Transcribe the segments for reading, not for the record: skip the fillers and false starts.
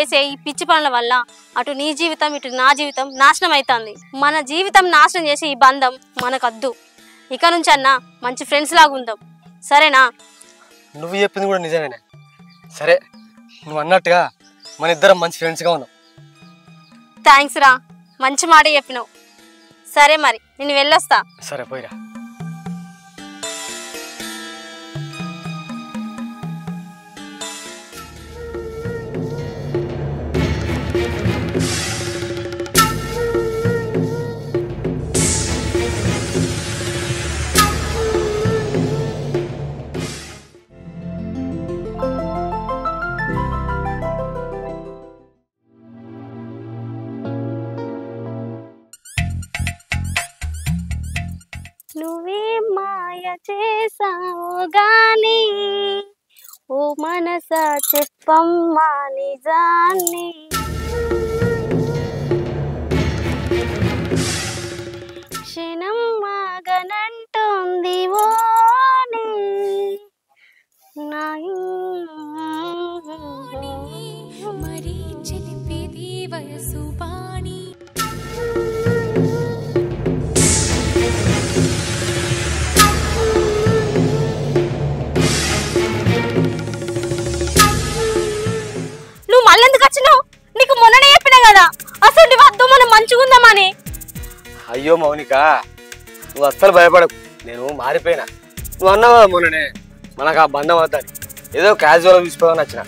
చేసే ఈ పిచ్చి పనుల వల్ల అటు నీ జీవితం ఇటు నా జీవితం నాశనం అవుతుంది. మన జీవితం నాశనం చేసి ఈ బంధం మనకద్దు. ఇక నుంచి అన్నా మంచి ఫ్రెండ్స్ లాగా ఉందాం, సరేనా? నువ్వు చెప్పింది కూడా నిజమేనే. సరే, నువ్వు అన్నట్టుగా మన ఇద్దరం మంచి ఫ్రెండ్స్గా ఉన్నాం. థ్యాంక్స్ రా, మంచి మాట చెప్పినావు. సరే మరి నేను వెళ్ళొస్తా. సరే పోయిరా. నువ్వే మాయ చేసావు గాని ఓ మనసా చెప్పమ్మా నిజాన్ని. క్షణం మాగనంటుంది ఓని మరీ చెలిపేది వయసు బాణి. నువ్వు మళ్ళీ ఎందుకు వచ్చినావు? నీకు మొన్ననే చెప్పినా కదా అసలు వద్దు, మనం మంచిగుందామని. అయ్యో మౌనిక, నువ్వు అస్సలు భయపడకు, నేను మారిపోయినా. నువ్వు అన్నావా మొన్ననే మనకు ఆ బంధం వద్దని, ఏదో క్యాజువల్గా తీసుకోవాలని వచ్చిన.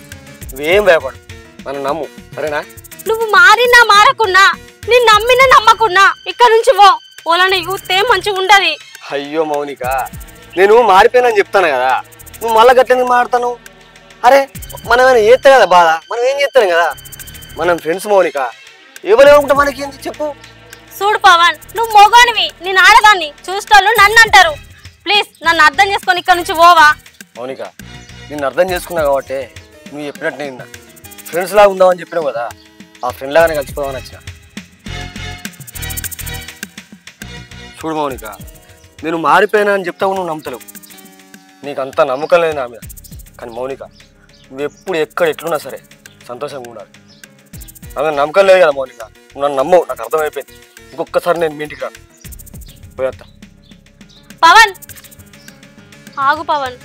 నువ్వేం భయపడు, నన్ను నమ్ము, సరేనా? నువ్వు మారినా మారకున్నా, నేను నమ్మినా నమ్మకున్నా ఇక్కడ నుంచి ఓలని యూత్ ఏం మంచిగా ఉండదు. అయ్యో మౌనిక, నేను మారిపోయినని చెప్తాను కదా, నువ్వు మళ్ళా గట్లెందుకు మాట్లాడతాను? అరే మనం ఏమైనా చేస్తే కదా బాధ, మనం ఏం చేస్తాను కదా, మనం ఫ్రెండ్స్ మౌనిక. ఎవరేమనుకుంటా మనకి ఏంటి చెప్పు. చూడు పవన్, నువ్వు మోగానివి, నేను ఆడదాన్ని, చూసేవాళ్ళు నన్ను అంటారు. ప్లీజ్ నన్ను అర్థం చేసుకొని ఇక్కడ నుంచి పోవా. మౌనిక, నిన్ను అర్థం చేసుకున్నావు కాబట్టి నువ్వు చెప్పినట్టు నేను ఫ్రెండ్స్ లాగా ఉందామని చెప్పినావు కదా, ఆ ఫ్రెండ్ లాగానే కలిసిపోదామని వచ్చిన. చూడు మౌనిక, నేను మారిపోయినా అని చెప్తావు, నువ్వు నమ్ముతలేవు. నీకు అంత నమ్మకం లేదు నా మీద. కానీ మౌనిక, నువ్వు ఎప్పుడు ఎక్కడ ఎట్లున్నా సరే సంతోషంగా ఉండాలి. నా మీద నమ్మకం లేదు కదా మౌనిక, నువ్వు నన్ను నమ్మవు, నాకు అర్థమైపోయింది. ఇంకొకసారి నేను మీ ఇంటికి రాను, పోయేస్తా. పవన్ ఆగు పవన్.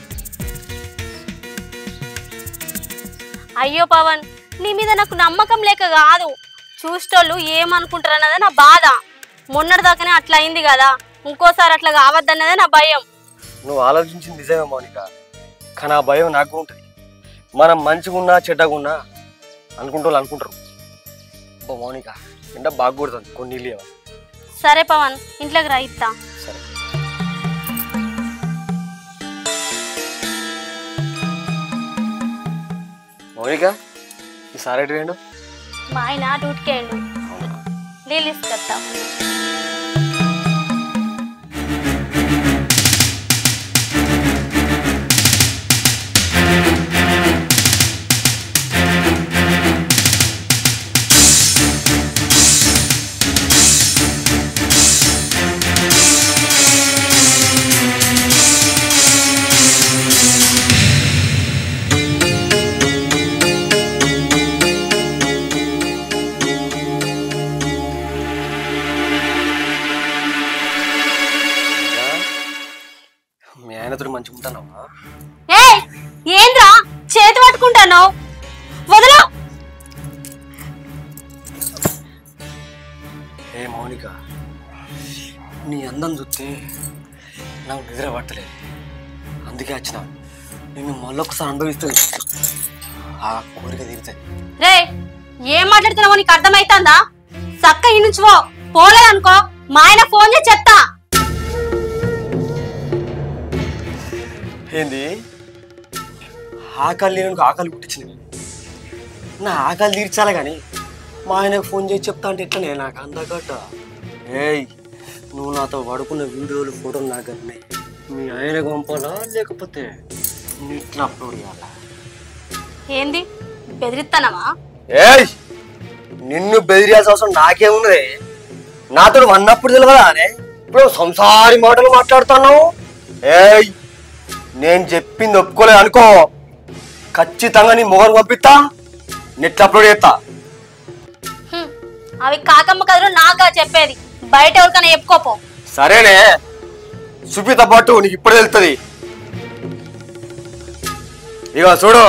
అయ్యో పవన్, నీ మీద నాకు నమ్మకం లేక కాదు, చూసేటోళ్ళు ఏమనుకుంటారన్నదే నా బాధ. మొన్నటిదాకానే అట్లా అయింది కదా, ఇంకోసారి అట్లా కావద్దన్నదే నా భయం. నువ్వు ఆలోచించింది నిజమే మౌనిక, కానీ ఆ భయం నాకు ఉంటుంది. మనం మంచిగా ఉన్నా చెడ్డగా ఉన్నా అనుకుంటూ అనుకుంటారు. ఓ మౌనిక, ఎండ బాగా కొడుతుంది, కొన్ని నీళ్ళు ఇవ్వాలి. సరే పవన్, ఇంట్లోకి రా ఇస్తా. సరే. మౌనిక, ఈసారి ఎటు వేయండు? మా ఆయన డ్యూటీకేయండు, నీళ్ళు ఇసుకొస్తా. మీ ఆయనతో మంచిగా ఉంటానమ్మా. ఏంద్రా చేతి పట్టుకుంటాను, వదలా. ఏ మౌనిక, నీ అందం చూస్తే నాకు నిద్ర పట్టలేదు, అందుకే వచ్చిన. నిన్ను మళ్ళొకసారి అనుభవిస్తుంది, ఆ కోరిక తీరుతుంది. రే ఏం మాట్లాడుతున్నావో నీకు అర్థమైతుందా? చక్క ఈ నుంచి పోలేదనుకో మా ఆయన ఫోన్ చేసి చెప్తా. ఏంది ఆకలి నేను ఆకలి పుట్టించింది, నా ఆకలి తీర్చాలి కానీ మా ఆయనకు ఫోన్ చేసి చెప్తా అంటే ఎట్లనే నాకు అందగట్ట. ఏయ్, నువ్వు నాతో పడుకున్న వీడియోలు ఫోటోలు నాకు అన్నీ మీ ఆయనకు పంపాలా లేకపోతే ఇట్లా అప్లోడ్ చేయాలా? ఏంది బెదిరిస్తానవా? ఏయ్, నిన్ను బెదిరియాల్సిన అవసరం నాకేమున్నది? నాతో అన్నప్పుడు తెలియదా అనే ఇప్పుడు సంసారి మాటలు మాట్లాడుతున్నావు? ఏయ్, నేను చెప్పింది ఒప్పుకోలేదు అనుకో, ఖచ్చితంగా నీ మొగను పంపిస్తా, నెట్ అప్లోడ్ చేస్తా. హ్మ్. అవి కాకమ్మ కథలు నాకా చెప్పేది, బయట ఎవరికైనా చెప్పుకోపో. సరేనే చూపితో పాటు నీకు ఇప్పుడు తెలుస్తుంది. ఇక చూడు,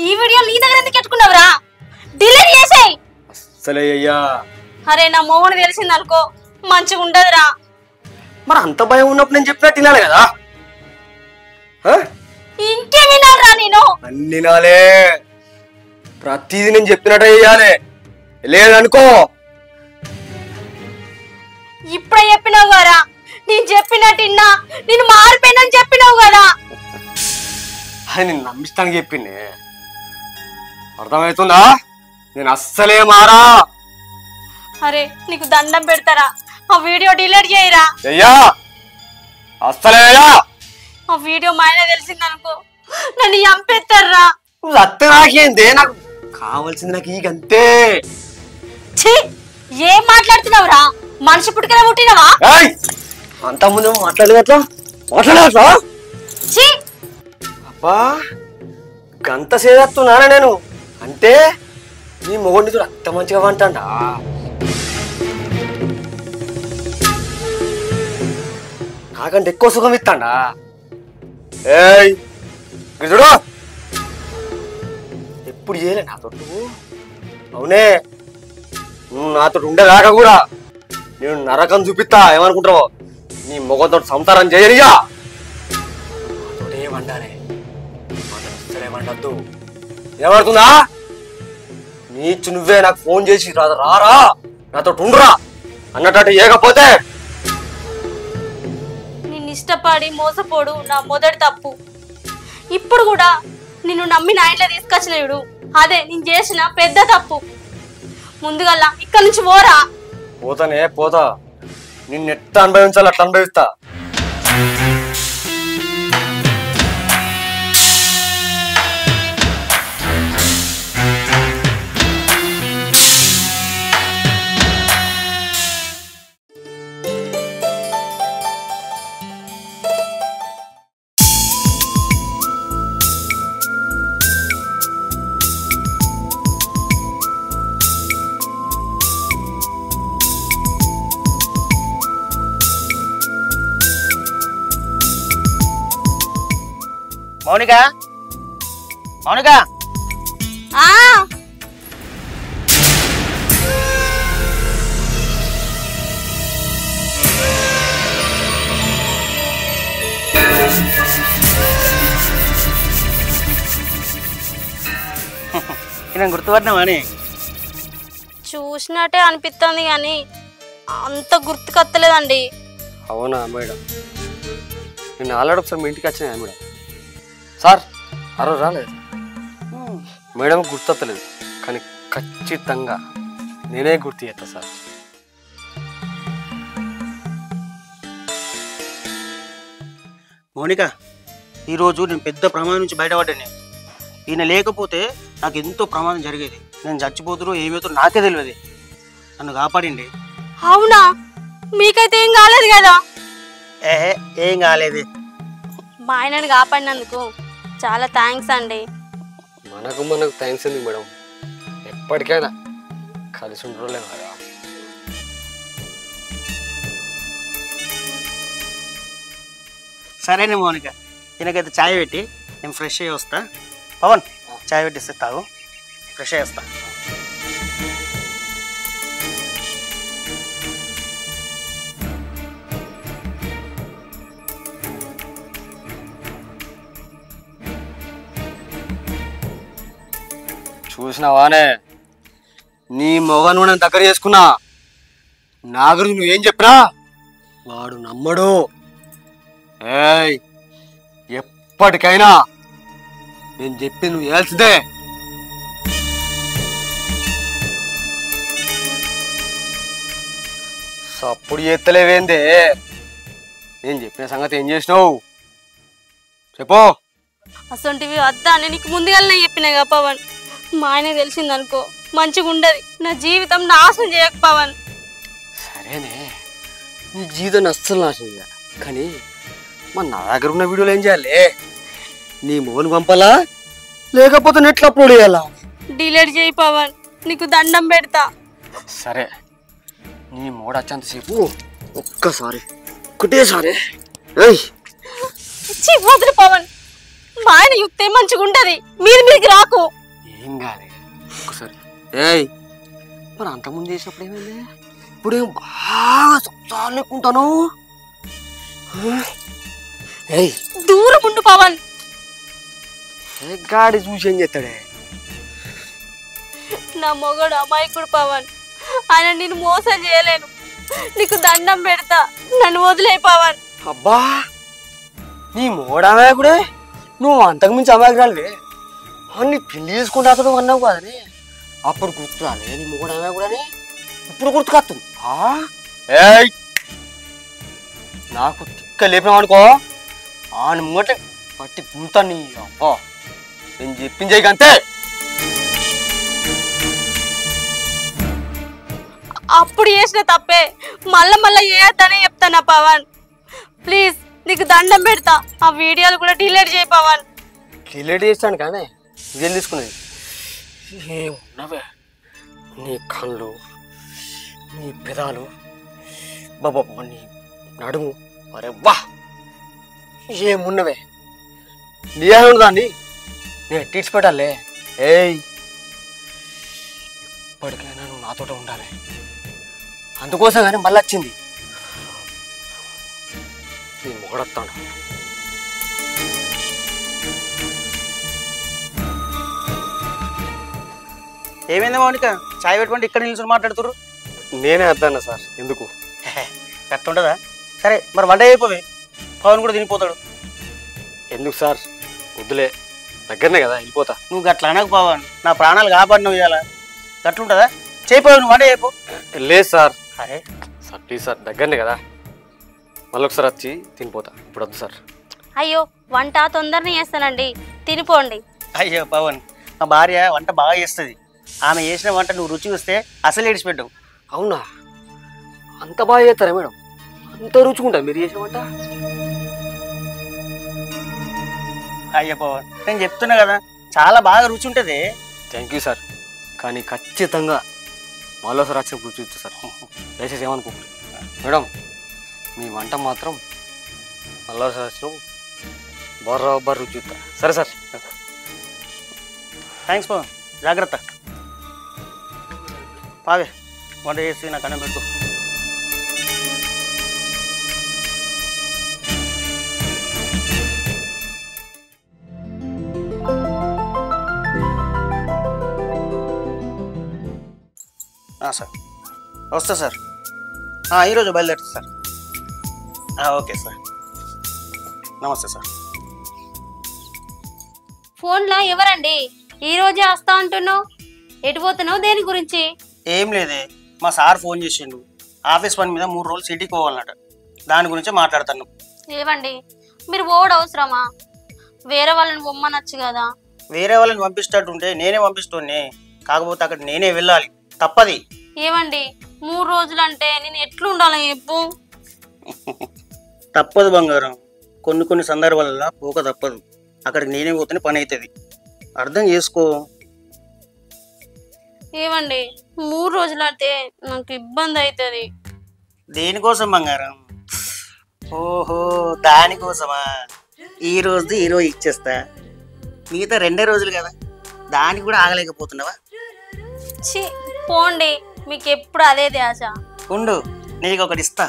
ఈ వీడియో నీ దగ్గర ఎందుకు పెట్టుకున్నావురా? డిలీట్ చేసేయ్. అసలే అయ్యా. అరే నా మొగుడు తెలిసింది అనుకో మంచిగా ఉండదురా. మరి అంత భయం ఉన్నప్పుడు నేను చెప్పినట్టు వినాలి కదా. ఇంకే వినాలరా నేను? అన్ని నాలే, ప్రతిదీ నేను చెప్పినట్టు చెయ్యాలి. లేదనుకో ఇప్పుడే చెప్పినావు కదా, నేను చెప్పినట్టు విన్నా, నేను మారిపోయినని చెప్పినావు కదా. అది నేను నమ్మిస్తానికి చెప్పింది, అర్థమవుతుందా? నేను అస్సలే మారా. అరే నీకు దండం పెడతారా, ఆ వీడియో డిలీట్ చేయరా. అయ్యా అస్సలే ఆ వీడియో మా ఆయన తెలిసిందనుకో నన్ను చంపేస్తారా. నువ్వు అత్త నాకేందే, నాకు కావాల్సింది నాకు ఈ గంతే. ఛీ, ఏం మాట్లాడుతున్నావురా? మనిషి పుట్టుకనే పుట్టినవా? అంత ముందు మాట్లాడేదట్లా మాట్లాడేదట్లా. ఛీ, అబ్బా గంత సేదత్తున్నానా నేను అంటే? నీ మొగుడిని చూడు అంత మంచిగా వంటండా. కాకంటే ఎక్కువ సుఖం ఇస్తాడా? ఏయ్ చూడు, ఎప్పుడు చేయలే నాతో నువ్వు. అవునే, నువ్వు నాతో ఉండేదాకా కూడా నేను నరకం చూపిస్తా. ఏమనుకుంటావో? నీ మొగంతో సంసారం చేయనియా. నాతో ఏమండానే, ఏమండద్దు. ఏమడుతుందా? నీచ్చు నువ్వే నాకు ఫోన్ చేసి రారా నాతో ఉండురా అన్నట్టు ఏకపోతే నిన్ను ఇష్టపడి మోసపోడు నా మొదటి తప్పు. ఇప్పుడు కూడా నిన్ను నమ్మి నా ఇంట్లో తీసుకొచ్చినడు, అదే నేను చేసిన పెద్ద తప్పు. ముందుగల్లా ఇక్కడి నుంచి పోరా. పోతానే పోతా, నిన్నెట్ట అనుభవించాలి అట్లా అనుభవిస్తా. మౌనిక, మౌనిక, ఆ నేను గుర్తుపట్టినావా అని? చూసినట్టే అనిపిస్తుంది కానీ అంత గుర్తుకొత్తలేదండి. అవునా మేడం? నేను ఆల్రెడీ ఒకసారి మీ ఇంటికి వచ్చినా మేడం. సార్ ఆ రోజు రాలేదు మేడం, గుర్తొత్తలేదు కానీ ఖచ్చితంగా నేనే గుర్తు చేస్తా సార్. మౌనిక, ఈరోజు నేను పెద్ద ప్రమాదం నుంచి బయటపడ్డాను. ఈయన లేకపోతే నాకు ఎంతో ప్రమాదం జరిగేది. నేను చచ్చిపోతురో ఏమవుతుందో నాకే తెలియదు. నన్ను కాపాడిండి. అవునా? మీకైతే ఏం కాలేదు కదా? ఏం కాలేదు. మా ఆయనని కాపాడినందుకు చాలా థ్యాంక్స్ అండి. మనకు థ్యాంక్స్ ఎందుకు మేడం, ఎప్పటికైనా కలిసి ఉండలేము కదా. సరేనే మౌనిక, ఈయనకైతే ఛాయ్ పెట్టి నేను ఫ్రెష్ అయ్యి వస్తా. పవన్, ఛాయ్ పెట్టిస్తే తాగు, ఫ్రెష్ అయ్యి వస్తా. చూసినావానే, నీ మొగను నేను దగ్గర చేసుకున్నా. నా గురించి నువ్వేం చెప్పినా వాడు నమ్మడు. ఏయ్ ఎప్పటికైనా నేను చెప్పింది నువ్వు చేయాల్సిందే. సప్పుడు ఎత్తలేవేందే? నేను చెప్పిన సంగతి ఏం చేసినావు చెప్పు. అసొంటివి వద్దా అని నీకు ముందుగానే చెప్పినాగా పవన్. మా ఆయన తెలిసిందనుకో మంచిగా ఉండదు, నా జీవితం నాశనం చేయక పవన్. సరేనే, నీ జీవితాన్ని అస్సలు నాశనం చేయాలి. కానీ మన నా దగ్గర ఉన్న వీడియోలు ఏం చేయాలి? నీ మోని పంపాలా లేకపోతే నెట్లో అప్లోడ్ చేయాలా? డిలీట్ చేయి పవన్, నీకు దండం పెడతా. సరే, నీ మోడ వచ్చేంతసేపు ఒక్కసారి ఒకటేసారి ఏయ్ ఛీ, వదిలి పవన్, మా ఆయన యుక్తే మంచిగా ఉంటది, మీదికి రాకు. ఏం కాదు ఒక్కసారి. ఏయ్ మరి అంతకుముందు చేసినప్పుడు ఏమైంది? ఇప్పుడేం బాగా సంసారం లెక్కుంటాను. ఏయ్ దూరం ఉండు పవన్. ఏ గాడి చూసి ఏం చేస్తాడే? నా మొగడు అమాయకుడు పవన్, ఆయన నేను మోసం చేయలేను, నీకు దండం పెడతా, నన్ను వదిలే పవన్. అబ్బా, నీ మోడ అమాయకుడే, నువ్వు అంతకుమించి అమాయకురాలివే. నీ పెళ్లి చేసుకుంటే అతడు అన్నావు కదని అప్పుడు గుర్తురాలే నీ మోడ అమాయకుడని? ఇప్పుడు గుర్తుకొస్తుంది. ఏయ్ నాకు తిక్క లేపినామనుకో ఆయన ముంగట పట్టి గుంతా. నీ అబ్బా నేను చెప్పించే అంతే. అప్పుడు చేసిన తప్పే మళ్ళా చేయొద్దనే చెప్తానా పవన్. ప్లీజ్ నీకు దండం పెడతా, ఆ వీడియోలు కూడా డిలీట్ చేయి పవన్. డిలీట్ చేస్తాను కానీ ఇదేం తీసుకునేది? ఏమున్నవే నీ కళ్ళు, నీ పెదాలు, బాబా నీ నడుము, అరే వా ఏమున్నవే నీ దాన్ని నేను టీడ్చి పెట్టాలే. ఏయ్ ఇప్పటికైనా నువ్వు నాతోట ఉండాలి. అందుకోసం కానీ మళ్ళీ వచ్చింది నీ మొగడొస్తాను. ఏమైంది మౌనిక, చాయ్ పెట్టుకుంటే ఇక్కడ నిల్చొని మాట్లాడుతురు? నేనే వద్దన్నా సార్. ఎందుకు? కట్టుంటుందా? సరే మరి వంట అయిపోయి పవన్ కూడా తినిపోతాడు. ఎందుకు సార్? వద్దులే, దగ్గరనే కదా, వెళ్ళిపోతా. నువ్వు గట్లా అనకు పవన్, నా ప్రాణాలు కాపాడినవు ఇవాళ. గట్లుంటుందా? చేయిపోయావు, నువ్వు వంట అయిపో. లేదు సార్. అరే సార్ ప్లీజ్ సార్, దగ్గరనే కదా, మళ్ళీ ఒకసారి వచ్చి తినిపోతా. ఇప్పుడు వద్దు సార్. అయ్యో, వంట తొందరనే చేస్తానండి, తినిపోండి. అయ్యో పవన్, మా భార్య వంట బాగా చేస్తుంది. ఆమె చేసిన వంట నువ్వు రుచి వస్తే అసలు ఏడిచిపెట్టావు. అవునా? అంత బాగా చేస్తారా మేడం? అంత రుచుకుంటా మీరు చేసిన వంట? అయ్యో పవన్, నేను చెప్తున్నా కదా, చాలా బాగా రుచి ఉంటుంది. థ్యాంక్ యూ సార్, కానీ ఖచ్చితంగా మళ్ళీసారి వచ్చినప్పుడు రుచి ఇస్తా సార్. దయచేసి ఏమనుకోండి మేడం, మీ వంట మాత్రం మళ్ళీసారి వచ్చినప్పుడు బర్ర రుచి ఇస్తా. సరే సార్. థ్యాంక్స్ పవన్, జాగ్రత్త. పావే వంట చేసి నాకు అన్నం పెట్టు. సార్ వస్తా సార్. ఈరోజు బయలుదేరుతా సార్. ఓకే సార్, నమస్తే సార్. ఫోన్లో ఎవరండి? ఈ రోజే వస్తా అంటున్నావు, ఎటు పోతున్నావు, దేని గురించి? ఏం లేదే, మా సార్ ఫోన్ చేసిండు, ఆఫీస్ పని మీద 3 రోజులు సిటీకి పోవాలన్నట, దాని గురించి మాట్లాడుతాను. ఏవండి, మీరు ఓడు అవసరమా? వేరే వాళ్ళని బొమ్మనొచ్చు కదా. వేరే వాళ్ళని పంపిస్తట్టుంటే నేనే పంపిస్తోనే, కాకపోతే అక్కడ నేనే వెళ్ళాలి, తప్పది. ఏవండి, 3 రోజులు అంటే నేను ఎట్లుండాలి చెప్పు? తప్పదు బంగారం, కొన్ని సందర్భాలలో పోక తప్పదు. అక్కడికి నేనే పోతేనే పని అవుతుంది, అర్థం చేసుకో. ఏవండి, 3 రోజులు అంటే నాకు ఇబ్బంది అవుతుంది. దేనికోసం బంగారం? ఓహో దానికోసమా? ఈ రోజు ఇచ్చేస్తా, మిగతా 2 రోజులు కదా, దానికి కూడా ఆగలేకపోతున్నావా? ఛీ, పోండి, మీకు ఎప్పుడు అదే ధ్యాస. ఉండు, నీకు ఒకటి ఇస్తా.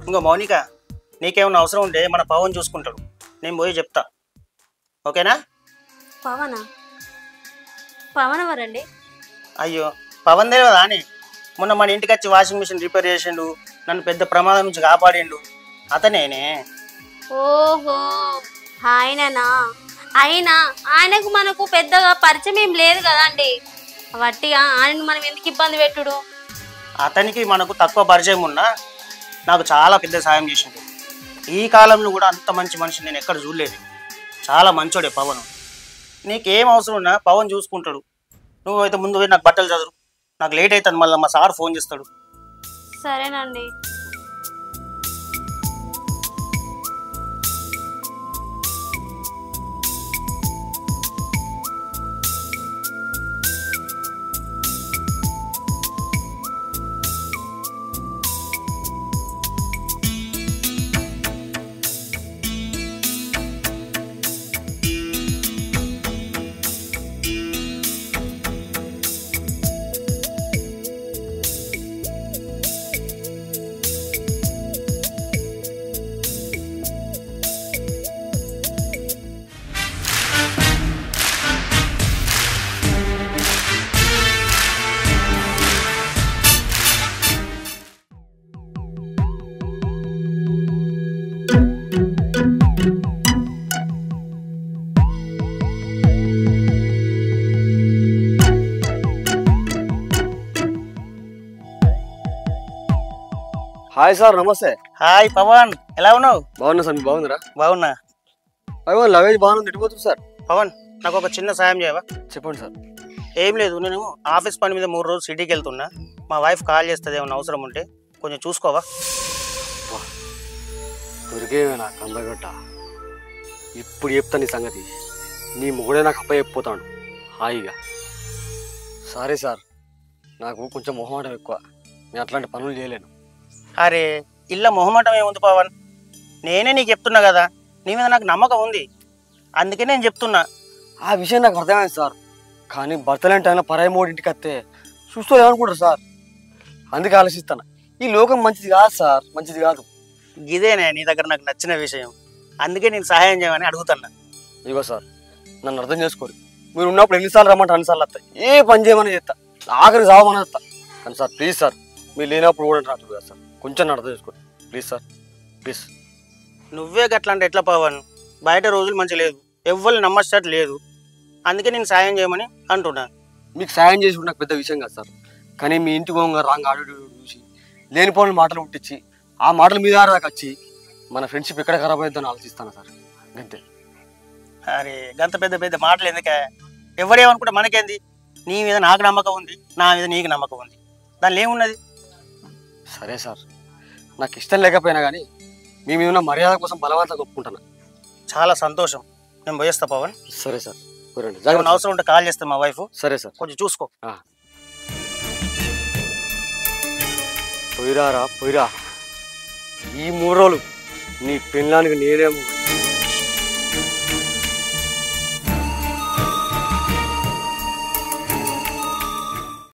ఇంకో మౌనిక, నీకేమన్నా అవసరం ఉంటే మన పవన్ చూసుకుంటాడు, నేను పోయి చెప్తా, ఓకేనా? పవన్ ఎవరండి? అయ్యో పవన్ తెలియదా అని? మొన్న మన ఇంటికి వచ్చి వాషింగ్ మిషన్ రిపేర్ చేసిండు, నన్ను పెద్ద ప్రమాదం నుంచి కాపాడిండు, అతనేనే. ఓహో, ఆయననా? అయినా ఆయనకు మనకు పెద్దగా పరిచయం ఏం లేదు కదండి. వట్టిగా ఆయన మనం ఎందుకు ఇబ్బంది పెట్టుడు? అతనికి మనకు తక్కువ పరిచయం ఉన్నా నాకు చాలా పెద్ద సాయం చేసిండు. ఈ కాలంలో కూడా అంత మంచి మనిషి నేను ఎక్కడ చూడలేదు. చాలా మంచోడే పవన్. నీకేం అవసరం ఉన్నా పవన్ చూసుకుంటాడు. నువ్వైతే ముందు పోయి నాకు బట్టలు చదువు, నాకు లేట్ అవుతుంది, మళ్ళీ మా సార్ ఫోన్ చేస్తాడు. సరేనండి. హాయ్ సార్, నమస్తే. హాయ్ పవన్, ఎలా ఉన్నావు? బాగున్నా సార్, మీరు బాగుందిరా? బాగున్నా. అయ్యో లగేజ్ బాగుంది, ఎటుపోతుంది సార్? పవన్, నాకు ఒక చిన్న సాయం చేయవా? చెప్పండి సార్. ఏం లేదు, నేను ఆఫీస్ పని మీద 3 రోజులు సిటీకి వెళ్తున్నా. మా వైఫ్ కాల్ చేస్తుంది, ఏమన్నా అవసరం ఉంటే కొంచెం చూసుకోవా? దొరికేవే నాకు అందగట్ట. ఇప్పుడు చెప్తాను నీ సంగతి. నీ మొగుడే నాకు అప్ప చెప్పిపోతాడు హాయిగా. సరే సార్, నాకు కొంచెం మొహమాటం ఎక్కువ, నేను అట్లాంటి పనులు చేయలేను. అరే ఇల్ల మొహమాటం ఏముంది పవన్, నేనే నీకు చెప్తున్నా కదా, నీ మీద నాకు నమ్మకం ఉంది, అందుకే నేను చెప్తున్నా. ఆ విషయం నాకు అర్థమైంది సార్, కానీ భర్తలేని టైంలో పరాయి మూడు ఇంటికి వస్తే చూస్తూ ఏమనుకుంటారు సార్, అందుకే ఆలోచిస్తాను. ఈ లోకం మంచిది కాదు సార్, మంచిది కాదు. ఇదేనే నీ దగ్గర నాకు నచ్చిన విషయం, అందుకే నేను సహాయం చేయమని అడుగుతున్నా. ఇగో సార్, నన్ను అర్థం చేసుకోరు. మీరు ఉన్నప్పుడు ఎన్నిసార్లు రమ్మంటే అన్నిసార్లు వస్తాయి, ఏ పని చేయమని చేస్తా, ఆఖరికి చావమని వస్తా. కానీ సార్ ప్లీజ్ సార్, మీరు లేనప్పుడు కూడా రాదు కదా సార్, కొంచెం నన్ను అర్థం చేసుకోండి ప్లీజ్ సార్, ప్లీజ్. నువ్వే గట్లంటే ఎట్లా పవన్? బయట రోజులు మంచి లేదు, ఎవ్వరు నమ్మచ్చట్టు లేదు, అందుకే నేను సాయం చేయమని అంటున్నా. మీకు సాయం చేసి నాకు పెద్ద విషయం కాదు సార్, కానీ మీ ఇంటికి పోగా రాంగ్ ఆడు చూసి లేనిపోయిన మాటలు పుట్టించి ఆ మాటల మీద దాకా వచ్చి మన ఫ్రెండ్షిప్ ఎక్కడ ఖరాబ్ అవుతుందని ఆలోచిస్తాను సార్, అంతే. అరే గంత పెద్ద పెద్ద మాటలు ఎందుకే? ఎవరేమనుకుంటే మనకేంది? నీ మీద నాకు నమ్మకం ఉంది, నా మీద నీకు నమ్మకం ఉంది, దానిలో ఏమున్నది? సరే సార్, నాకు ఇష్టం లేకపోయినా కానీ మీ మీద ఉన్న మర్యాద కోసం బలవంతంగా ఒప్పుకుంటాను. చాలా సంతోషం, నేను పోయేస్తా పవన్. సరే సార్, ఏమైనా అవసరం ఉంటే కాల్ చేస్తాను మా వైఫ్. సరే సార్, కొంచెం చూసుకో. పోయిరారా పోయిరా, ఈ 3 రోజులు నీ పెళ్ళానికి నేనే